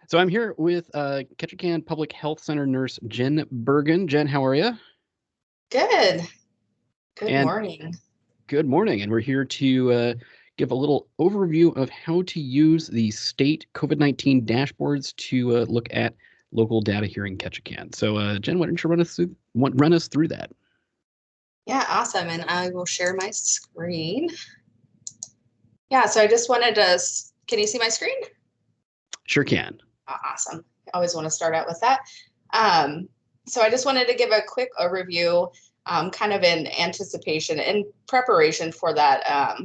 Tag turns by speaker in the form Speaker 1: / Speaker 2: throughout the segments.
Speaker 1: So I'm here with Ketchikan Public Health Center nurse Jen Bergen. Jen, how are you?
Speaker 2: Good. Good
Speaker 1: And
Speaker 2: morning.
Speaker 1: good morning. And we're here to give a little overview of how to use the state COVID-19 dashboards to look at local data here in Ketchikan. So Jen, why don't you run us through that?
Speaker 2: Yeah, awesome. And I will share my screen. Yeah, so I just wanted to, can you see my screen?
Speaker 1: Sure can.
Speaker 2: Awesome. I always want to start out with that. So I just wanted to give a quick overview, kind of in anticipation and preparation for that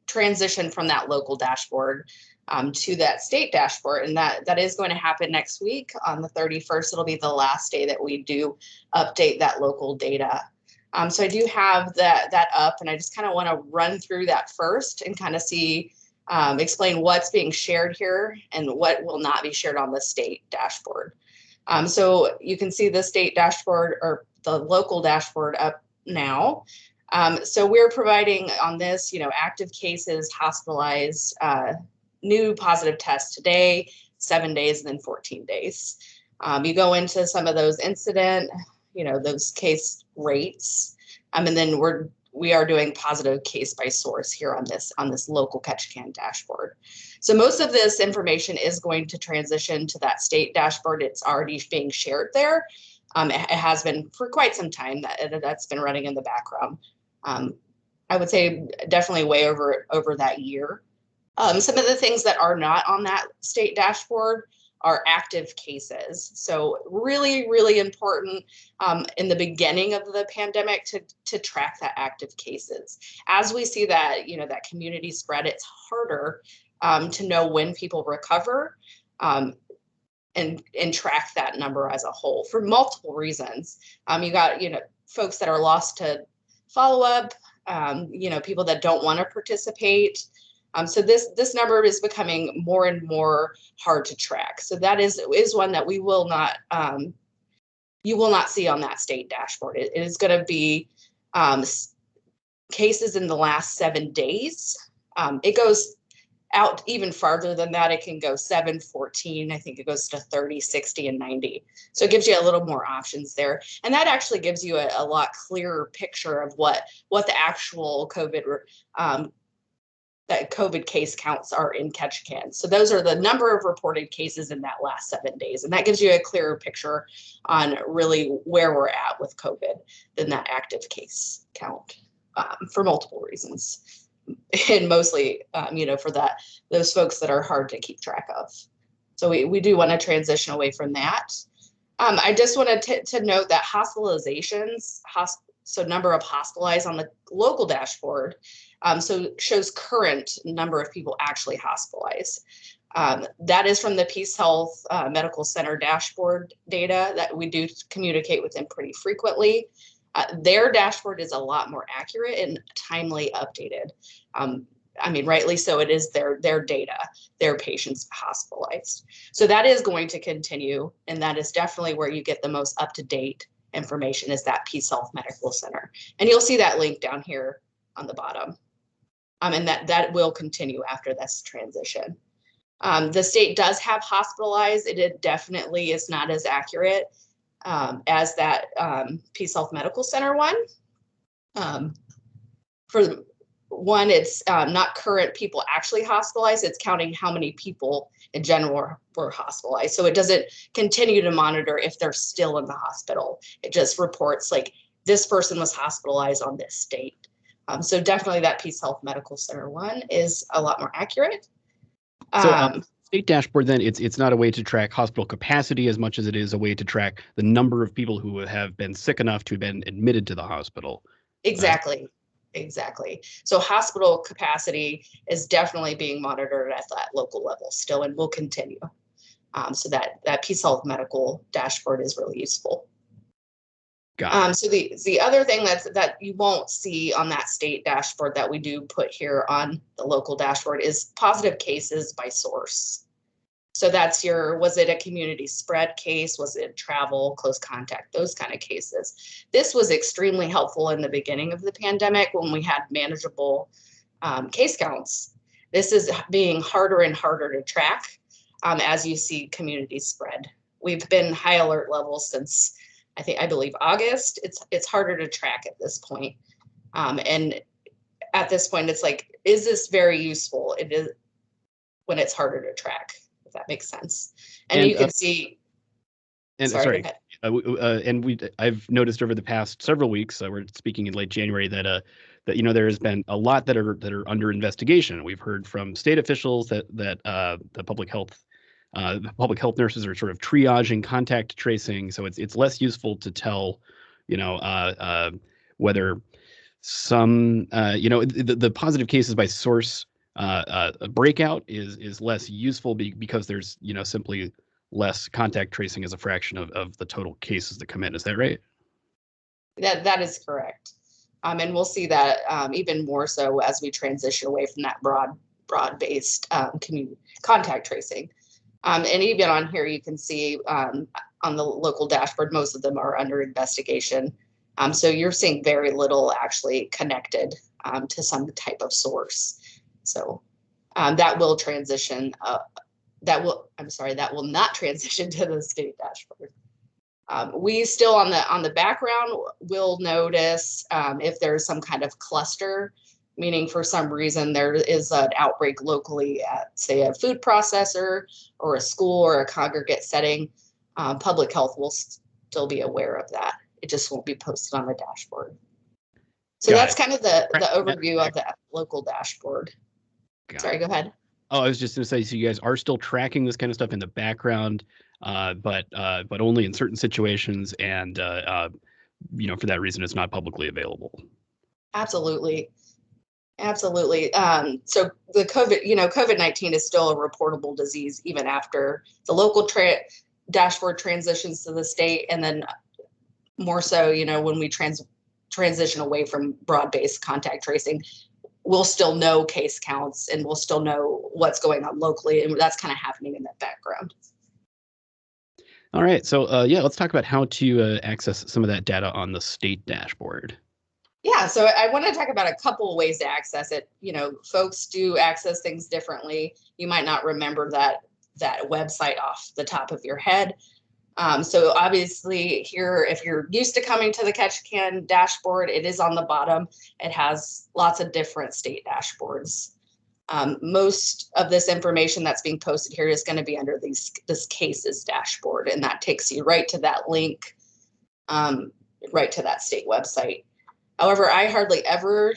Speaker 2: transition from that local dashboard to that state dashboard. And that is going to happen next week on the 31st. It'll be the last day that we do update that local data. So I do have that up, and I just kind of want to run through that first and kind of explain what's being shared here and what will not be shared on the state dashboard. So you can see the state dashboard or the local dashboard up now. So we're providing on this, active cases, hospitalized, new positive tests today, 7 days, and then 14 days. You go into some of those incident, those case rates, and then we are doing positive case by source here on this local Ketchikan dashboard. So most of this information is going to transition to that state dashboard. It's already being shared there. It has been for quite some time that's been running in the background. I would say definitely way over that year. Some of the things that are not on that state dashboard are active cases. So really, really important in the beginning of the pandemic to track that active cases. As we see that, that community spread, it's harder to know when people recover and track that number as a whole for multiple reasons. You got, folks that are lost to follow-up, people that don't want to participate. So this number is becoming more and more hard to track. So that is one that we will not, you will not see on that state dashboard. It is going to be cases in the last 7 days. It goes out even farther than that. It can go 7, 14. I think it goes to 30, 60, and 90. So it gives you a little more options there. And that actually gives you a lot clearer picture of what the actual COVID case counts are in Ketchikan. So those are the number of reported cases in that last 7 days. And that gives you a clearer picture on really where we're at with COVID than that active case count for multiple reasons. And mostly, for those folks that are hard to keep track of. So we do want to transition away from that. I just wanted to note that hospitalizations, so number of hospitalized on the local dashboard, so shows current number of people actually hospitalized. That is from the Peace Health Medical Center dashboard data that we do communicate with them pretty frequently. Their dashboard is a lot more accurate and timely updated. Rightly so, it is their data, their patients hospitalized. So that is going to continue, and that is definitely where you get the most up-to-date information is that Peace Health Medical Center. And you'll see that link down here on the bottom. And that will continue after this transition. The state does have hospitalized. It definitely is not as accurate as that Peace Health Medical Center one. For one, it's not current people actually hospitalized. It's counting how many people in general were hospitalized. So it doesn't continue to monitor if they're still in the hospital. It just reports like this person was hospitalized on this date. So definitely that Peace Health Medical Center one is a lot more accurate.
Speaker 1: So state dashboard, then it's not a way to track hospital capacity as much as it is a way to track the number of people who have been sick enough to have been admitted to the hospital.
Speaker 2: Exactly. So hospital capacity is definitely being monitored at that local level still and will continue. So that Peace Health Medical dashboard is really useful. So the other thing that you won't see on that state dashboard that we do put here on the local dashboard is positive cases by source. So that's was it a community spread case? Was it travel, close contact, those kind of cases? This was extremely helpful in the beginning of the pandemic when we had manageable case counts. This is being harder and harder to track. as you see communities spread. We've been high alert levels since I believe August. It's harder to track at this point. And at this point, it's like, is this very useful? It is when it's harder to track, if that makes sense. And you can see.
Speaker 1: And sorry, I've noticed over the past several weeks, we're speaking in late January, that there has been a lot that are under investigation. We've heard from state officials that the public health nurses are sort of triaging contact tracing, so it's less useful to tell, whether some the positive cases by source breakout is less useful because there's simply less contact tracing as a fraction of the total cases that come in. Is that right?
Speaker 2: That is correct. And we'll see that even more so as we transition away from that broad-based contact tracing. And even on here, you can see on the local dashboard, most of them are under investigation. So you're seeing very little actually connected to some type of source. So that will transition. That will not transition to the state dashboard. We still on the background will notice if there's some kind of cluster, meaning for some reason there is an outbreak locally at, say, a food processor or a school or a congregate setting. Public health will still be aware of that. It just won't be posted on the dashboard. So that's kind of the overview of the local dashboard. Sorry, go ahead.
Speaker 1: Oh, I was just going to say, so you guys are still tracking this kind of stuff in the background, but only in certain situations, and for that reason, it's not publicly available.
Speaker 2: Absolutely. So the COVID-19 is still a reportable disease even after the local dashboard transitions to the state, and then more so, when we transition away from broad-based contact tracing, we'll still know case counts and we'll still know what's going on locally, and that's kind of happening in the background.
Speaker 1: All right, so let's talk about how to access some of that data on the state dashboard.
Speaker 2: Yeah, so I want to talk about a couple of ways to access it. Folks do access things differently. You might not remember that website off the top of your head. So obviously here, if you're used to coming to the Ketchikan dashboard, it is on the bottom. It has lots of different state dashboards. Most of this information that's being posted here is going to be under this cases dashboard, and that takes you right to that link, right to that state website. However, I hardly ever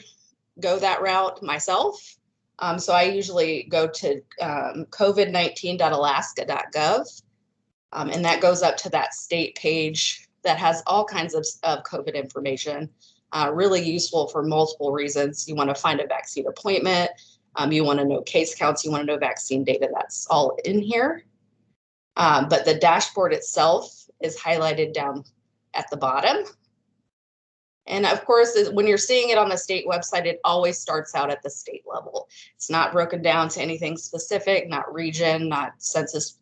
Speaker 2: go that route myself. So I usually go to COVID-19.alaska.gov. And that goes up to that state page that has all kinds of COVID information, really useful for multiple reasons. You want to find a vaccine appointment. You want to know case counts. You want to know vaccine data. That's all in here. But the dashboard itself is highlighted down at the bottom. And of course, when you're seeing it on the state website, it always starts out at the state level. It's not broken down to anything specific, not region, not census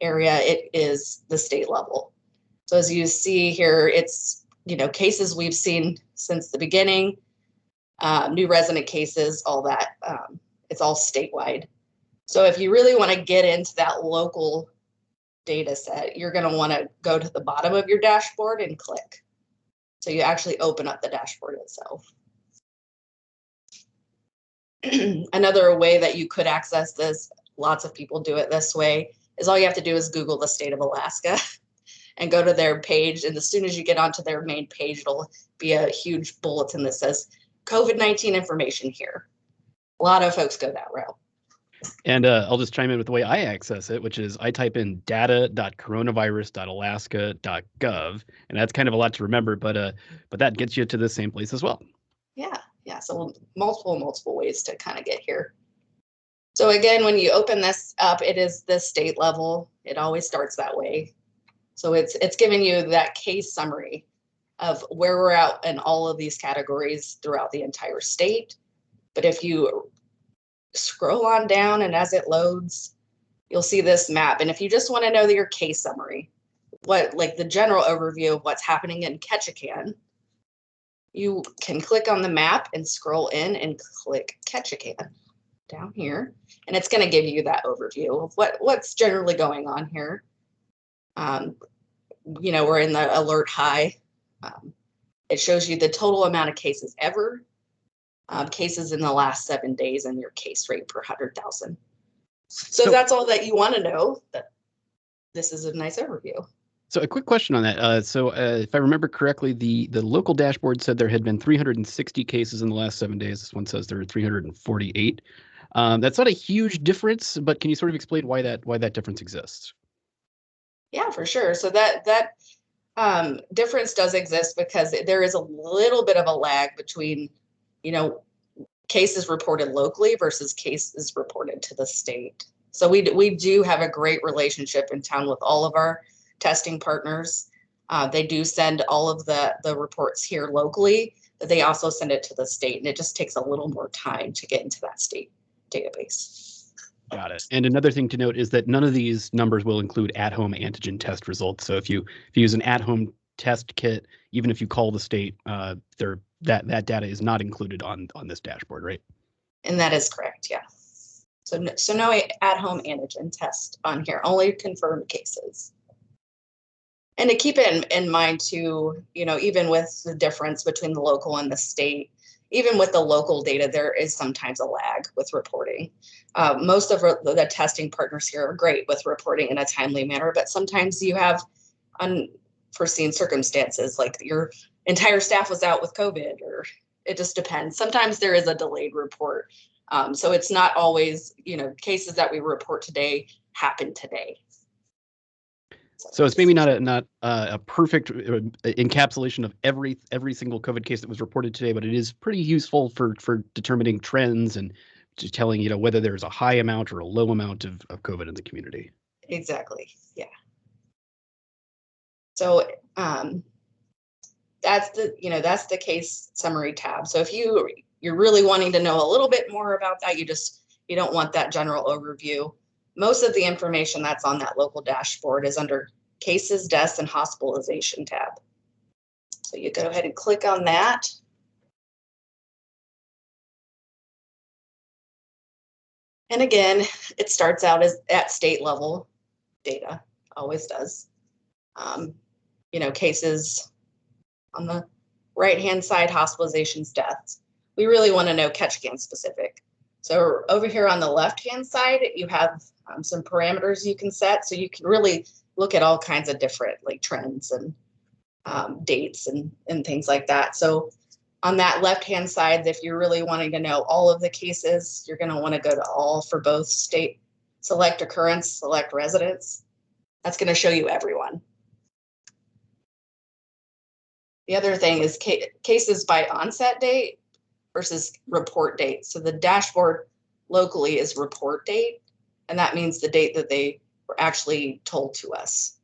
Speaker 2: area. It is the state level. So as you see here, it's cases we've seen since the beginning, new resident cases, all that. It's all statewide. So if you really want to get into that local data set, you're going to want to go to the bottom of your dashboard and click. So you actually open up the dashboard itself. Another way that you could access this, lots of people do it this way, is all you have to do is Google the state of Alaska and go to their page. And as soon as you get onto their main page, it'll be a huge bulletin that says COVID-19 information here. A lot of folks go that route.
Speaker 1: And I'll just chime in with the way I access it, which is I type in data.coronavirus.alaska.gov, and that's kind of a lot to remember, but that gets you to the same place as well. Yeah.
Speaker 2: So multiple ways to kind of get here. So again, when you open this up, it is the state level. It always starts that way. So it's giving you that case summary of where we're at in all of these categories throughout the entire state. But if you scroll on down and as it loads, you'll see this map. And if you just want to know your case summary, like the general overview of what's happening in Ketchikan, you can click on the map and scroll in and click Ketchikan. down here, and it's going to give you that overview of what's generally going on here. We're in the alert high. It shows you the total amount of cases ever, cases in the last 7 days, and your case rate per 100,000. So that's all that you want to know. That this is a nice overview.
Speaker 1: So a quick question on that. If I remember correctly, the local dashboard said there had been 360 cases in the last 7 days. This one says there are 348. That's not a huge difference, but can you sort of explain why that difference exists?
Speaker 2: Yeah, for sure. So that difference does exist because there is a little bit of a lag between, cases reported locally versus cases reported to the state. So we do have a great relationship in town with all of our testing partners. They do send all of the reports here locally, but they also send it to the state, and it just takes a little more time to get into that state database.
Speaker 1: Got it. And another thing to note is that none of these numbers will include at-home antigen test results. So if you use an at-home test kit, even if you call the state, that data is not included on this dashboard, right?
Speaker 2: And that is correct, yeah. So no at-home antigen test on here, only confirmed cases. And to keep it in mind too, even with the difference between the local and the state, even with the local data, there is sometimes a lag with reporting. Most of the testing partners here are great with reporting in a timely manner, but sometimes you have unforeseen circumstances, like your entire staff was out with COVID, or it just depends. Sometimes there is a delayed report. So it's not always, cases that we report today happen today.
Speaker 1: So it's maybe not a perfect encapsulation of every single COVID case that was reported today, but it is pretty useful for determining trends and just telling whether there's a high amount or a low amount of COVID in the community.
Speaker 2: Exactly. Yeah. So that's the case summary tab. So if you're really wanting to know a little bit more about that, you don't want that general overview. Most of the information that's on that local dashboard is under cases, deaths, and hospitalization tab. So you go ahead and click on that. And again, it starts out as at state level data, always does. Cases on the right-hand side, hospitalizations, deaths. We really want to know Ketchikan specific. So over here on the left-hand side, you have some parameters you can set. So you can really look at all kinds of different trends and dates and things like that. So on that left-hand side, if you're really wanting to know all of the cases, you're going to want to go to all for both state, select occurrence, select residents. That's going to show you everyone. The other thing is cases by onset date versus report date. So the dashboard locally is report date, and that means the date that they were actually told to us.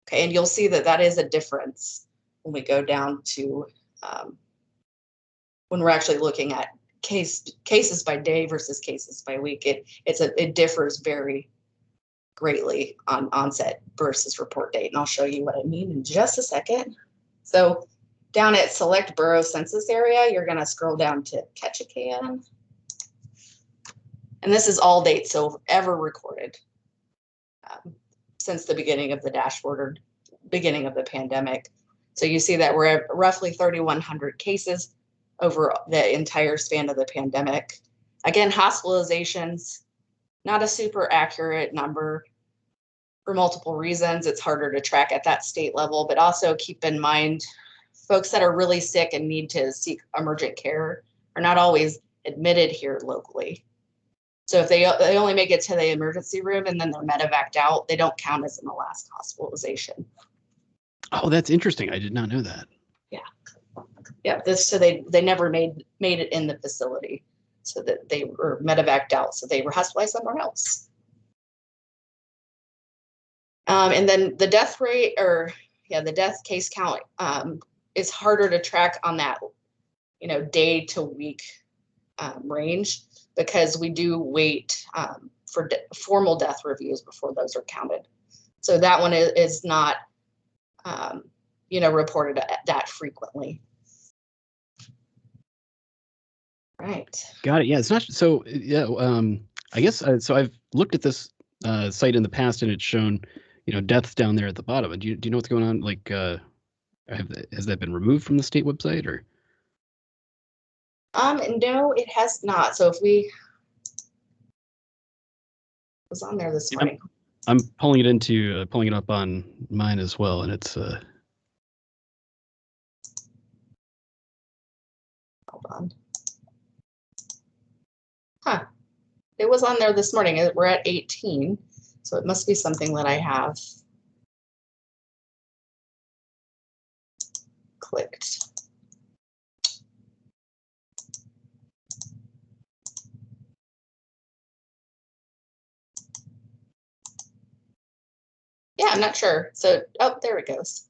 Speaker 2: Okay, and you'll see that is a difference when we go down to when we're actually looking at cases by day versus cases by week. It differs very greatly on onset versus report date, and I'll show you what I mean in just a second. So down at select borough census area, you're going to scroll down to Ketchikan. And this is all dates so ever recorded since the beginning of the dashboard or beginning of the pandemic. So you see that we're at roughly 3,100 cases over the entire span of the pandemic. Again, hospitalizations, not a super accurate number for multiple reasons. It's harder to track at that state level, but also keep in mind folks that are really sick and need to seek emergent care are not always admitted here locally. So if they only make it to the emergency room and then they're medevaced out, they don't count as in the last hospitalization.
Speaker 1: Oh, that's interesting. I did not know that.
Speaker 2: Yeah. So they never made it in the facility, so that they were medevaced out, so they were hospitalized somewhere else. And then the death rate, the death case count is harder to track on that, day to week range, because we do wait for formal death reviews before those are counted. So that one is not, reported that frequently. Right.
Speaker 1: Got it. Yeah, it's not so. Yeah, I guess so. I've looked at this site in the past, and it's shown, deaths down there at the bottom. And do you know what's going on? Like, has that been removed from the state website, or?
Speaker 2: No, it has not. So if we was on there this morning.
Speaker 1: I'm pulling it up on mine as well, and it's
Speaker 2: Hold on. Huh. It was on there this morning. We're at 18, so it must be something that I have clicked. Yeah, I'm not sure. So, oh, there it goes.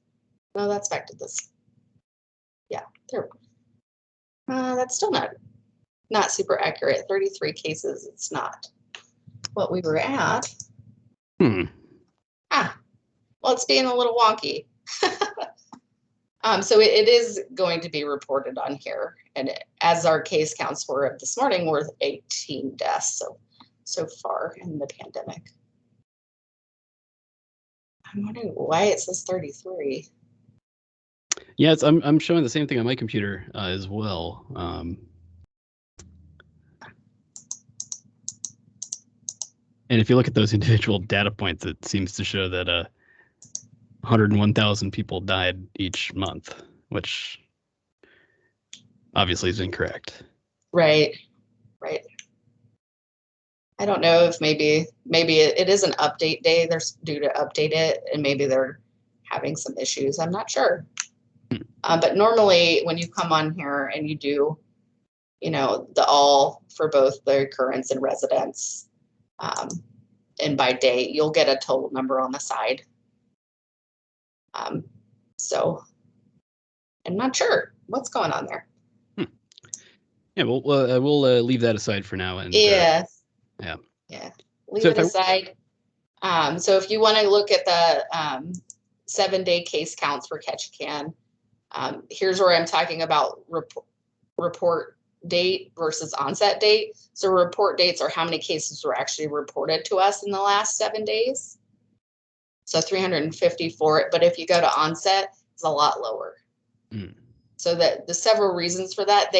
Speaker 2: No, that's back to this. Yeah, there. That's still not super accurate. 33 cases. It's not what we were at. Well, it's being a little wonky. So it is going to be reported on here, and as our case counts were this morning, we're 18 deaths so far in the pandemic. I'm wondering why it says 33.
Speaker 1: Yeah, I'm showing the same thing on my computer as well. And if you look at those individual data points, it seems to show that 101,000 people died each month, which obviously is incorrect.
Speaker 2: Right. I don't know if maybe it is an update day. They're due to update it, and maybe they're having some issues. I'm not sure. But normally when you come on here and you do, the all for both the occurrence and residents, and by date, you'll get a total number on the side. So I'm not sure what's going on there.
Speaker 1: Yeah, we'll leave that aside for now. And
Speaker 2: yeah. Leave
Speaker 1: So
Speaker 2: it aside. So if you want to look at the 7-day case counts for Ketchikan, here's where I'm talking about report date versus onset date. So report dates are how many cases were actually reported to us in the last 7 days. So 354, but if you go to onset, it's a lot lower. So that the several reasons for that,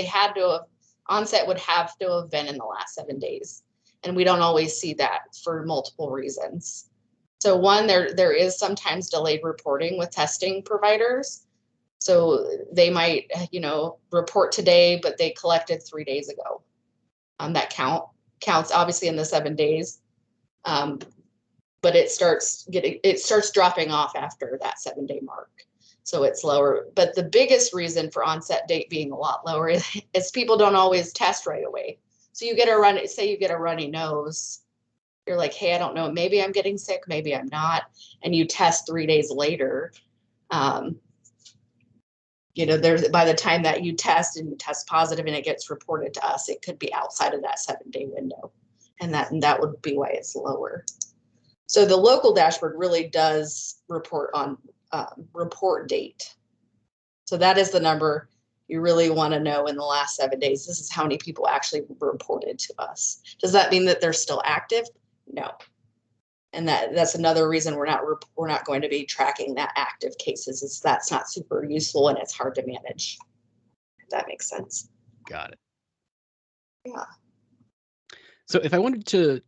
Speaker 2: onset would have to have been in the last 7 days. And we don't always see that for multiple reasons. So one, there is sometimes delayed reporting with testing providers. So they might, report today, but they collected 3 days ago. That counts obviously in the 7 days, but it starts dropping off after that 7-day mark. So it's lower. But the biggest reason for onset date being a lot lower is people don't always test right away. So you get a runny nose. You're like, hey, I don't know, maybe I'm getting sick, maybe I'm not. And you test 3 days later. There's by the time that you test positive and it gets reported to us, it could be outside of that 7-day window. And that would be why it's lower. So the local dashboard really does report on report date. So that is the number you really want to know in the last 7 days. This is how many people actually reported to us. Does that mean that they're still active? No. And that's another reason we're not going to be tracking that active cases, is that's not super useful and it's hard to manage. If that makes sense.
Speaker 1: Got it.
Speaker 2: Yeah.
Speaker 1: So if I wanted to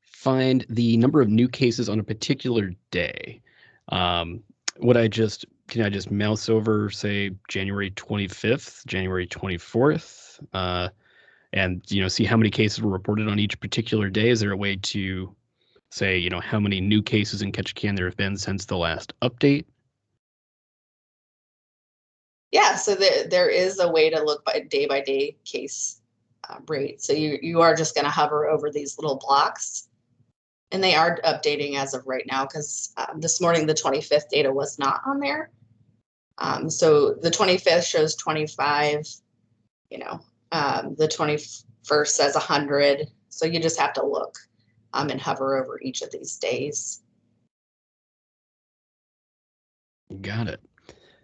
Speaker 1: find the number of new cases on a particular day, can I just mouse over, say, January 25th, January 24th, and see how many cases were reported on each particular day? Is there a way to say, how many new cases in Ketchikan there have been since the last update?
Speaker 2: Yeah, so there is a way to look by day case rate. So you are just going to hover over these little blocks, and they are updating as of right now, because this morning the 25th data was not on there. So the 25th shows 25, the 21st says 100. So you just have to look and hover over each of these days.
Speaker 1: Got it.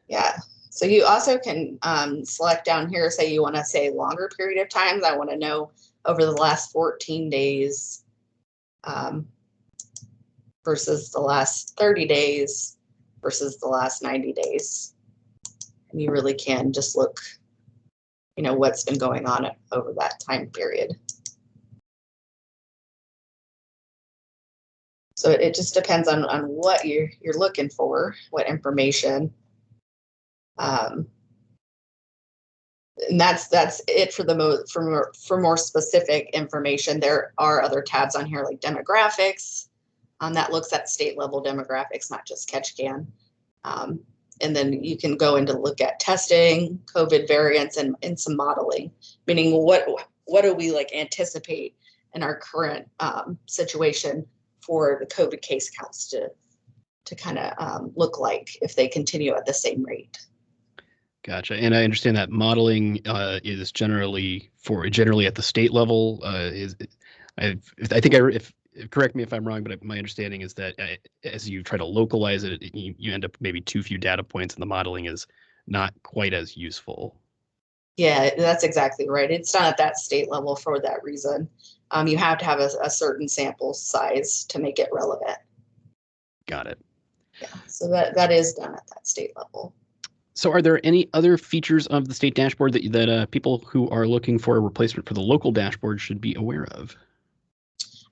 Speaker 2: Yeah. So you also can select down here, say you want to say longer period of times. I want to know over the last 14 days versus the last 30 days versus the last 90 days. And you really can just look, what's been going on over that time period. So it just depends on what you're looking for, what information. And that's it for more specific information. There are other tabs on here like demographics, that looks at state level demographics, not just Ketchikan. And then you can go in to look at testing, COVID variants, and some modeling, meaning what do we anticipate in our current situation for the COVID case counts to kind of look like if they continue at the same rate.
Speaker 1: Gotcha. And I understand that modeling is generally at the state level. Correct me if I'm wrong, but my understanding is that as you try to localize it, you end up maybe too few data points, and the modeling is not quite as useful.
Speaker 2: Yeah, that's exactly right. It's not at that state level for that reason. You have to have a certain sample size to make it relevant.
Speaker 1: Got it.
Speaker 2: Yeah, so that is done at that state level.
Speaker 1: So are there any other features of the state dashboard that people who are looking for a replacement for the local dashboard should be aware of?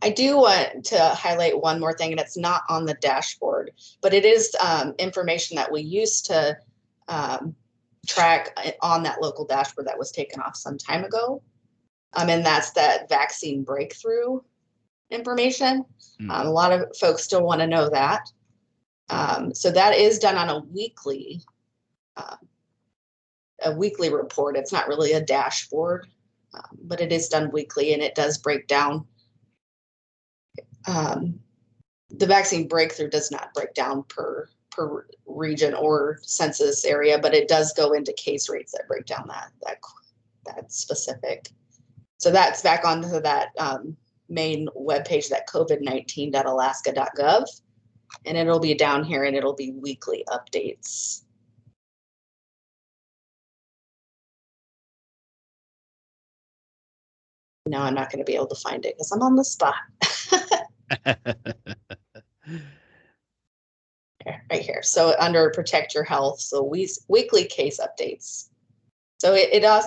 Speaker 2: I do want to highlight one more thing, and it's not on the dashboard, but it is information that we used to track on that local dashboard that was taken off some time ago. And that's that vaccine breakthrough information. A lot of folks still want to know that. So that is done on a weekly report. It's not really a dashboard, but it is done weekly, and it does break down. The vaccine breakthrough does not break down per region or census area, but it does go into case rates that break down that specific. So that's back onto that main webpage, that COVID-19.alaska.gov, and it'll be down here, and it'll be weekly updates. No, I'm not going to be able to find it because I'm on the spot. Right here. So under protect your health, so weekly case updates. So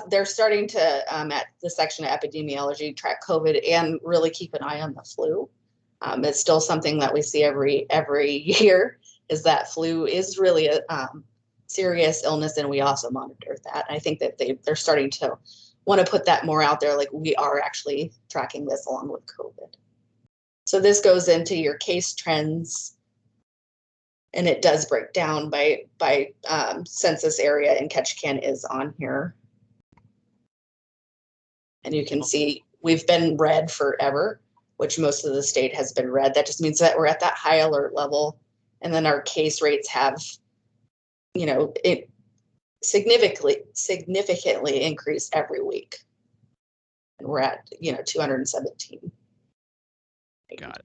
Speaker 2: they're starting to at the section of epidemiology track COVID and really keep an eye on the flu. It's still something that we see every year, is that flu is really a serious illness, and we also monitor that. I think that they're starting to want to put that more out there, like we are actually tracking this along with COVID. So this goes into your case trends, and it does break down by census area, and Ketchikan is on here. And you can see we've been red forever, which most of the state has been red. That just means that we're at that high alert level. And then our case rates have, it significantly increased every week. And we're at, 217.
Speaker 1: Got it.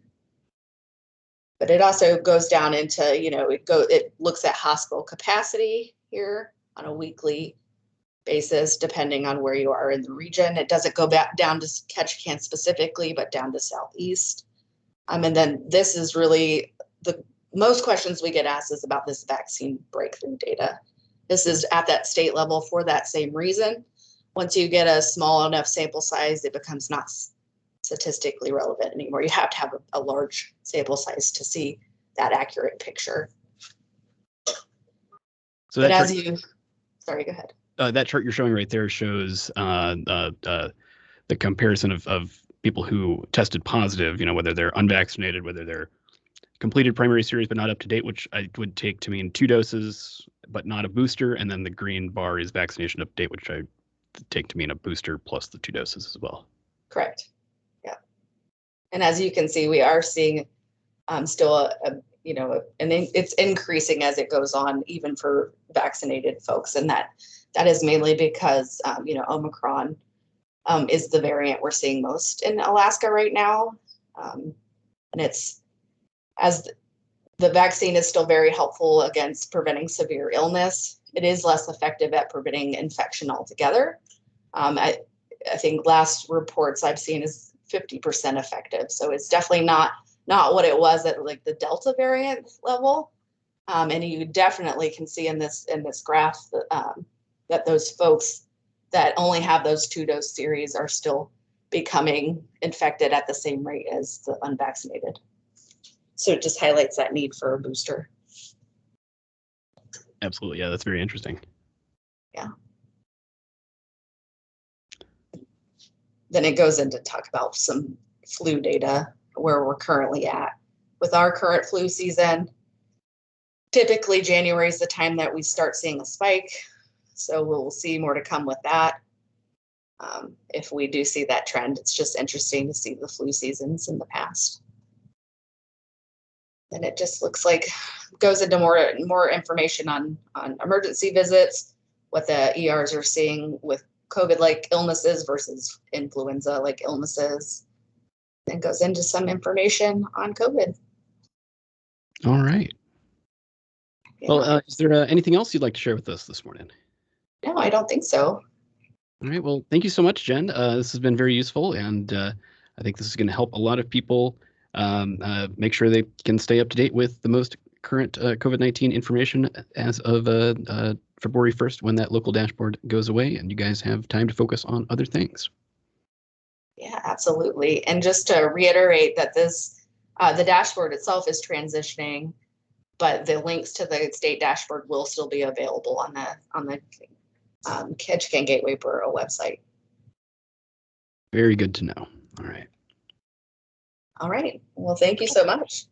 Speaker 2: But it also goes down into, it looks at hospital capacity here on a weekly basis, depending on where you are in the region. It doesn't go back down to Ketchikan specifically, but down to Southeast. And then this is really the most questions we get asked is about this vaccine breakthrough data. This is at that state level for that same reason. Once you get a small enough sample size, it becomes not statistically relevant anymore. You have to have a large sample size to see that accurate picture.
Speaker 1: So that
Speaker 2: sorry, go ahead.
Speaker 1: That chart you're showing right there shows the comparison of people who tested positive, whether they're unvaccinated, whether they're completed primary series but not up to date, which I would take to mean 2 doses but not a booster, and then the green bar is vaccination up to date, which I take to mean a booster plus the 2 doses as well.
Speaker 2: Correct. Yeah. And as you can see, we are seeing still and it's increasing as it goes on, even for vaccinated folks, and that is mainly because Omicron is the variant we're seeing most in Alaska right now, and it's as the vaccine is still very helpful against preventing severe illness. it is less effective at preventing infection altogether. I think last reports I've seen is 50% effective. So it's definitely not what it was at like the Delta variant level. And you definitely can see in this graph that those folks that only have those 2-dose series are still becoming infected at the same rate as the unvaccinated. So it just highlights that need for a booster.
Speaker 1: Absolutely. Yeah, that's very interesting.
Speaker 2: Yeah. Then it goes into talk about some flu data where we're currently at. With our current flu season, typically January is the time that we start seeing a spike. So we'll see more to come with that. If we do see that trend, it's just interesting to see the flu seasons in the past. And it just looks like goes into more information on emergency visits, what the ERs are seeing with COVID-like illnesses versus influenza-like illnesses, and goes into some information on COVID.
Speaker 1: All right.
Speaker 2: Yeah.
Speaker 1: Well, is there anything else you'd like to share with us this morning?
Speaker 2: No, I don't think so.
Speaker 1: All right. Well, thank you so much, Jen. This has been very useful, and I think this is going to help a lot of people make sure they can stay up to date with the most current COVID-19 information as of February 1st, when that local dashboard goes away, and you guys have time to focus on other things.
Speaker 2: Yeah, absolutely. And just to reiterate that this, the dashboard itself is transitioning, but the links to the state dashboard will still be available on the Ketchikan Gateway Borough website.
Speaker 1: Very good to know. All right.
Speaker 2: All right. Well, thank you so much.